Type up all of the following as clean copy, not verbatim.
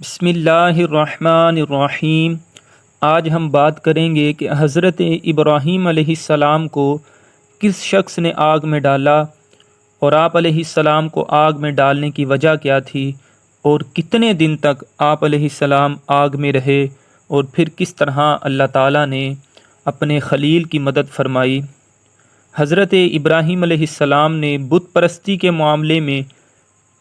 بسم اللہ الرحمن الرحیم۔ آج ہم بات کریں گے کہ حضرت ابراہیم علیہ السلام کو کس شخص نے آگ میں ڈالا اور آپ علیہ السلام کو آگ میں ڈالنے کی وجہ کیا تھی، اور کتنے دن تک آپ علیہ السلام آگ میں رہے، اور پھر کس طرح اللہ تعالیٰ نے اپنے خلیل کی مدد فرمائی۔ حضرت ابراہیم علیہ السلام نے بت پرستی کے معاملے میں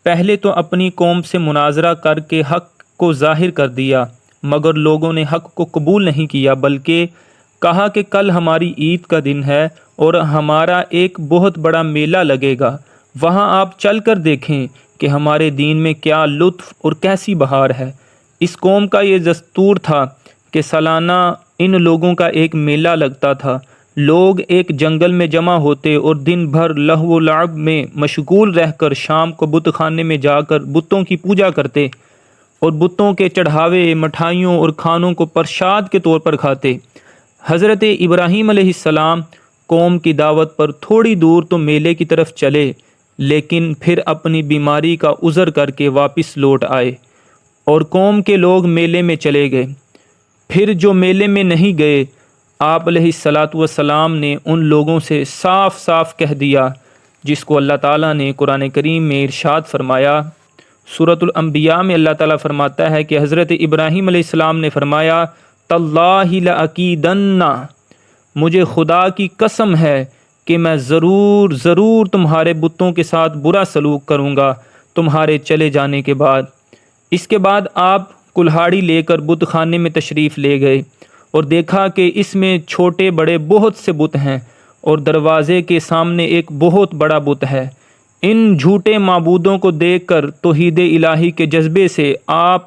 پہلے تو اپنی قوم سے مناظرہ کر کے حق کو ظاہر کر دیا، مگر لوگوں نے حق کو قبول نہیں کیا، بلکہ کہا کہ کل ہماری عید کا دن ہے اور ہمارا ایک بہت بڑا میلہ لگے گا، وہاں آپ چل کر دیکھیں کہ ہمارے دین میں کیا لطف اور کیسی بہار ہے۔ اس قوم کا یہ دستور تھا کہ سالانہ ان لوگوں کا ایک میلہ لگتا تھا۔ لوگ ایک جنگل میں جمع ہوتے اور دن بھر لہو و لعب میں مشغول رہ کر شام کو بت خانے میں جا کر بتوں کی پوجا کرتے اور بتوں کے چڑھاوے، مٹھائیوں اور کھانوں کو پرشاد کے طور پر کھاتے۔ حضرت ابراہیم علیہ السلام قوم کی دعوت پر تھوڑی دور تو میلے کی طرف چلے، لیکن پھر اپنی بیماری کا عذر کر کے واپس لوٹ آئے اور قوم کے لوگ میلے میں چلے گئے۔ پھر جو میلے میں نہیں گئے، آپ علیہ السلام نے ان لوگوں سے صاف صاف کہہ دیا، جس کو اللہ تعالیٰ نے قرآن کریم میں ارشاد فرمایا۔ سورۃ الانبیاء میں اللہ تعالیٰ فرماتا ہے کہ حضرت ابراہیم علیہ السلام نے فرمایا، تاللہ لأکیدن، مجھے خدا کی قسم ہے کہ میں ضرور تمہارے بتوں کے ساتھ برا سلوک کروں گا تمہارے چلے جانے کے بعد۔ اس کے بعد آپ کلہاڑی لے کر بت خانے میں تشریف لے گئے اور دیکھا کہ اس میں چھوٹے بڑے بہت سے بت ہیں، اور دروازے کے سامنے ایک بہت بڑا بت ہے۔ ان جھوٹے معبودوں کو دیکھ کر توحید الہی کے جذبے سے آپ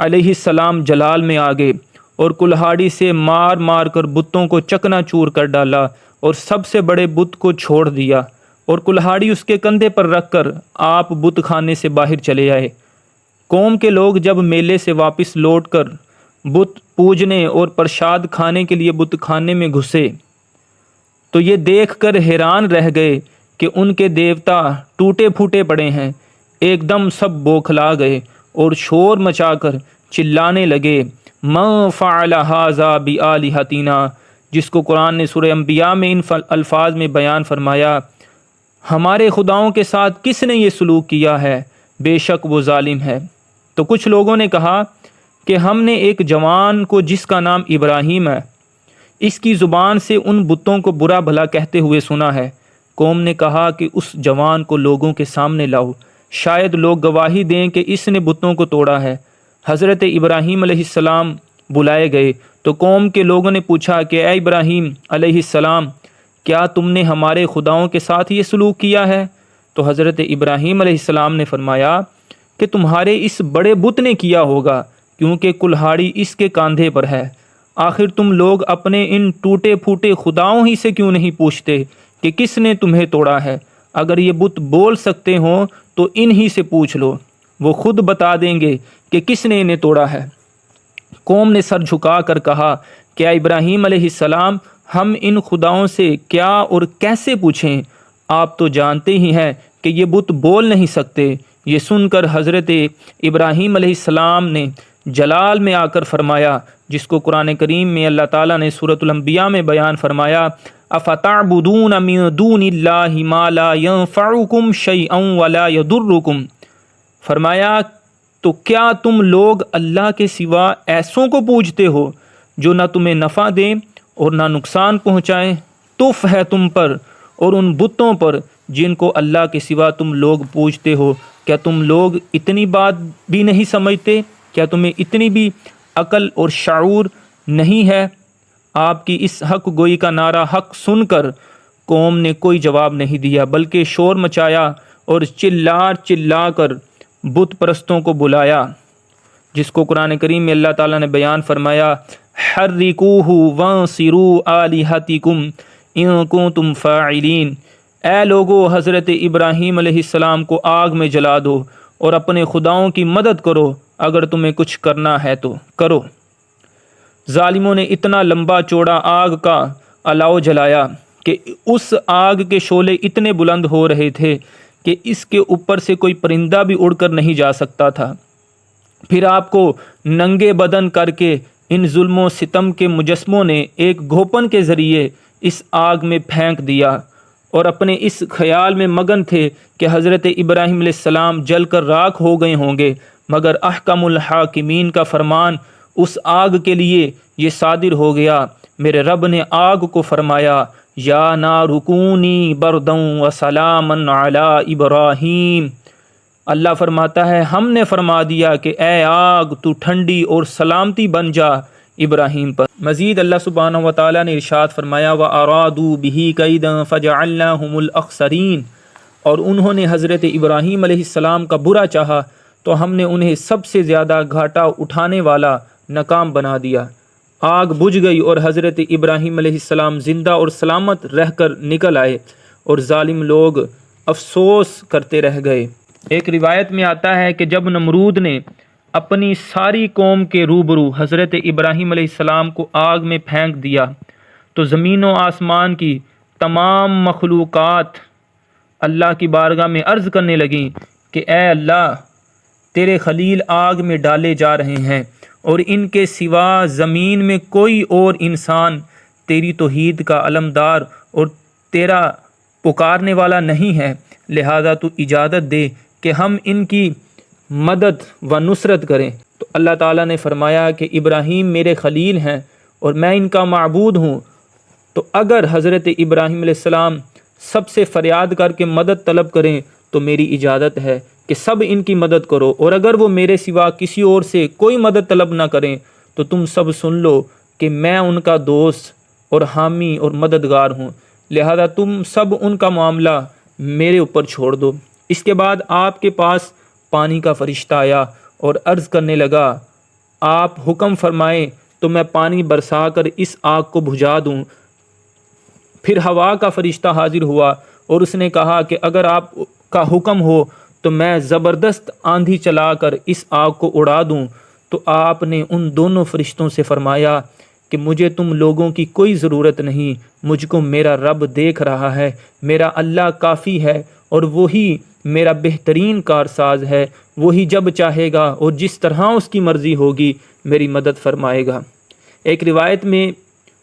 علیہ السلام جلال میں آ گئے اور کلہاڑی سے مار مار کر بتوں کو چکنا چور کر ڈالا اور سب سے بڑے بت کو چھوڑ دیا، اور کلہاڑی اس کے کندھے پر رکھ کر آپ بت خانے سے باہر چلے آئے۔ قوم کے لوگ جب میلے سے واپس لوٹ کر بت پوجنے اور پرشاد کھانے کے لیے بت خانے میں گھسے تو یہ دیکھ کر حیران رہ گئے کہ ان کے دیوتا ٹوٹے پھوٹے پڑے ہیں۔ ایک دم سب بوکھلا گئے اور شور مچا کر چلانے لگے، من فعل ھذا بآلہتنا، جس کو قرآن نے سورہ انبیاء میں ان الفاظ میں بیان فرمایا، ہمارے خداؤں کے ساتھ کس نے یہ سلوک کیا ہے، بے شک وہ ظالم ہے۔ تو کچھ لوگوں نے کہا کہ ہم نے ایک جوان کو جس کا نام ابراہیم ہے، اس کی زبان سے ان بتوں کو برا بھلا کہتے ہوئے سنا ہے۔ قوم نے کہا کہ اس جوان کو لوگوں کے سامنے لاؤ، شاید لوگ گواہی دیں کہ اس نے بتوں کو توڑا ہے۔ حضرت ابراہیم علیہ السلام بلائے گئے تو قوم کے لوگوں نے پوچھا کہ اے ابراہیم علیہ السلام، کیا تم نے ہمارے خداؤں کے ساتھ یہ سلوک کیا ہے؟ تو حضرت ابراہیم علیہ السلام نے فرمایا کہ تمہارے اس بڑے بت نے کیا ہوگا، کیونکہ کلہاڑی اس کے کاندھے پر ہے۔ آخر تم لوگ اپنے ان ٹوٹے پھوٹے خداؤں ہی سے کیوں نہیں پوچھتے کہ کس نے تمہیں توڑا ہے؟ اگر یہ بت بول سکتے ہوں تو انہی سے پوچھ لو، وہ خود بتا دیں گے کہ کس نے انہیں توڑا ہے۔ قوم نے سر جھکا کر کہا کہ اے ابراہیم علیہ السلام، ہم ان خداؤں سے کیا اور کیسے پوچھیں؟ آپ تو جانتے ہی ہیں کہ یہ بت بول نہیں سکتے۔ یہ سن کر حضرت ابراہیم علیہ السلام نے جلال میں آ کر فرمایا، جس کو قرآن کریم میں اللہ تعالیٰ نے سورۃ الانبیاء میں بیان فرمایا، افتعبدون من دون اللہ ما لا ينفعکم شیئا ولا یضرکم، فرمایا تو کیا تم لوگ اللہ کے سوا ایسوں کو پوجتے ہو جو نہ تمہیں نفع دیں اور نہ نقصان پہنچائیں؟ تف ہے تم پر اور ان بتوں پر جن کو اللہ کے سوا تم لوگ پوجتے ہو۔ کیا تم لوگ اتنی بات بھی نہیں سمجھتے؟ کیا تمہیں اتنی بھی عقل اور شعور نہیں ہے؟ آپ کی اس حق گوئی کا نعرہ حق سن کر قوم نے کوئی جواب نہیں دیا، بلکہ شور مچایا اور چلا کر بت پرستوں کو بلایا، جس کو قرآن کریم میں اللہ تعالیٰ نے بیان فرمایا، حرکوہ وانصروا آلہتکم ان کنتم فاعلین، اے لوگو حضرت ابراہیم علیہ السلام کو آگ میں جلا دو اور اپنے خداؤں کی مدد کرو، اگر تمہیں کچھ کرنا ہے تو کرو۔ ظالموں نے اتنا لمبا چوڑا آگ کا الاؤ جلایا کہ اس آگ کے شعلے اتنے بلند ہو رہے تھے کہ اس کے اوپر سے کوئی پرندہ بھی اڑ کر نہیں جا سکتا تھا۔ پھر آپ کو ننگے بدن کر کے ان ظلم و ستم کے مجسموں نے ایک گھوپن کے ذریعے اس آگ میں پھینک دیا، اور اپنے اس خیال میں مگن تھے کہ حضرت ابراہیم علیہ السلام جل کر راکھ ہو گئے ہوں گے، مگر احکم الحاکمین کا فرمان اس آگ کے لیے یہ صادر ہو گیا۔ میرے رب نے آگ کو فرمایا، یا نار کونی برداً وسلاما علی ابراہیم۔ اللہ فرماتا ہے ہم نے فرما دیا کہ اے آگ تو ٹھنڈی اور سلامتی بن جا ابراہیم پر۔ مزید اللہ سبحانہ و تعالیٰ نے ارشاد فرمایا وَأَرَادُوا بِهِ كَيْدًا فَجَعَلْنَاهُمُ الْأَخْسَرِينَ، اور انہوں نے حضرت ابراہیم علیہ السلام کا برا چاہا تو ہم نے انہیں سب سے زیادہ گھاٹا اٹھانے والا ناکام بنا دیا۔ آگ بجھ گئی اور حضرت ابراہیم علیہ السلام زندہ اور سلامت رہ کر نکل آئے، اور ظالم لوگ افسوس کرتے رہ گئے۔ ایک روایت میں آتا ہے کہ جب نمرود نے اپنی ساری قوم کے روبرو حضرت ابراہیم علیہ السلام کو آگ میں پھینک دیا تو زمین و آسمان کی تمام مخلوقات اللہ کی بارگاہ میں عرض کرنے لگیں کہ اے اللہ، تیرے خلیل آگ میں ڈالے جا رہے ہیں، اور ان کے سوا زمین میں کوئی اور انسان تیری توحید کا علمدار اور تیرا پکارنے والا نہیں ہے، لہذا تو اجازت دے کہ ہم ان کی مدد و نصرت کریں۔ تو اللہ تعالیٰ نے فرمایا کہ ابراہیم میرے خلیل ہیں اور میں ان کا معبود ہوں، تو اگر حضرت ابراہیم علیہ السلام سب سے فریاد کر کے مدد طلب کریں تو میری اجازت ہے کہ سب ان کی مدد کرو، اور اگر وہ میرے سوا کسی اور سے کوئی مدد طلب نہ کریں تو تم سب سن لو کہ میں ان کا دوست اور حامی اور مددگار ہوں، لہذا تم سب ان کا معاملہ میرے اوپر چھوڑ دو۔ اس کے بعد آپ کے پاس پانی کا فرشتہ آیا اور عرض کرنے لگا، آپ حکم فرمائیں تو میں پانی برسا کر اس آگ کو بجھا دوں۔ پھر ہوا کا فرشتہ حاضر ہوا اور اس نے کہا کہ اگر آپ کا حکم ہو تو میں زبردست آندھی چلا کر اس آگ کو اڑا دوں۔ تو آپ نے ان دونوں فرشتوں سے فرمایا کہ مجھے تم لوگوں کی کوئی ضرورت نہیں، مجھ کو میرا رب دیکھ رہا ہے، میرا اللہ کافی ہے، اور وہی میرا بہترین کارساز ہے، وہی جب چاہے گا اور جس طرح اس کی مرضی ہوگی میری مدد فرمائے گا۔ ایک روایت میں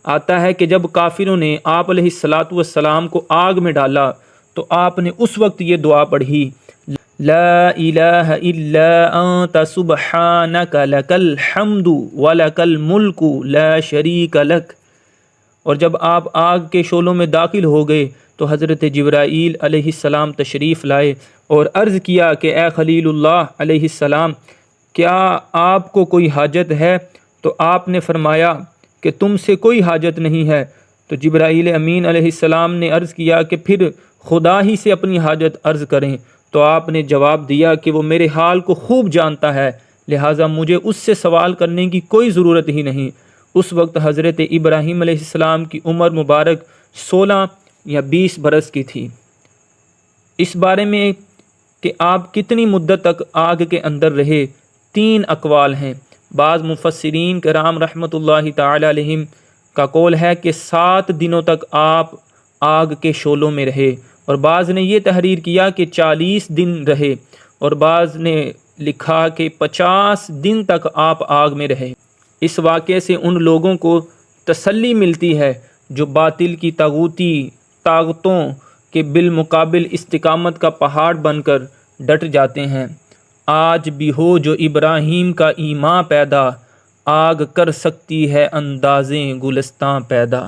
آتا ہے کہ جب کافروں نے آپ علیہ السلام کو آگ میں ڈالا تو آپ نے اس وقت یہ دعا پڑھی، لا الہ الا انت سبحانک لک الحمد ولک الملک لا شریک لک۔ اور جب آپ آگ کے شعلوں میں داخل ہو گئے تو حضرت جبرائیل علیہ السلام تشریف لائے اور عرض کیا کہ اے خلیل اللہ علیہ السلام، کیا آپ کو کوئی حاجت ہے؟ تو آپ نے فرمایا کہ تم سے کوئی حاجت نہیں ہے۔ تو جبرائیل امین علیہ السلام نے عرض کیا کہ پھر خدا ہی سے اپنی حاجت عرض کریں۔ تو آپ نے جواب دیا کہ وہ میرے حال کو خوب جانتا ہے، لہٰذا مجھے اس سے سوال کرنے کی کوئی ضرورت ہی نہیں۔ اس وقت حضرت ابراہیم علیہ السلام کی عمر مبارک 16 یا 20 برس کی تھی۔ اس بارے میں کہ آپ کتنی مدت تک آگ کے اندر رہے 3 اقوال ہیں۔ بعض مفسرین کرام رحمۃ اللہ تعالی علیہم کا قول ہے کہ 7 دنوں تک آپ آگ کے شعلوں میں رہے، اور بعض نے یہ تحریر کیا کہ 40 دن رہے، اور بعض نے لکھا کہ 50 دن تک آپ آگ میں رہے۔ اس واقعے سے ان لوگوں کو تسلی ملتی ہے جو باطل کی طاغوتی طاقتوں کے بالمقابل استقامت کا پہاڑ بن کر ڈٹ جاتے ہیں۔ آج بھی ہو جو ابراہیم کا ایمان پیدا، آگ کر سکتی ہے اندازیں گلستاں پیدا۔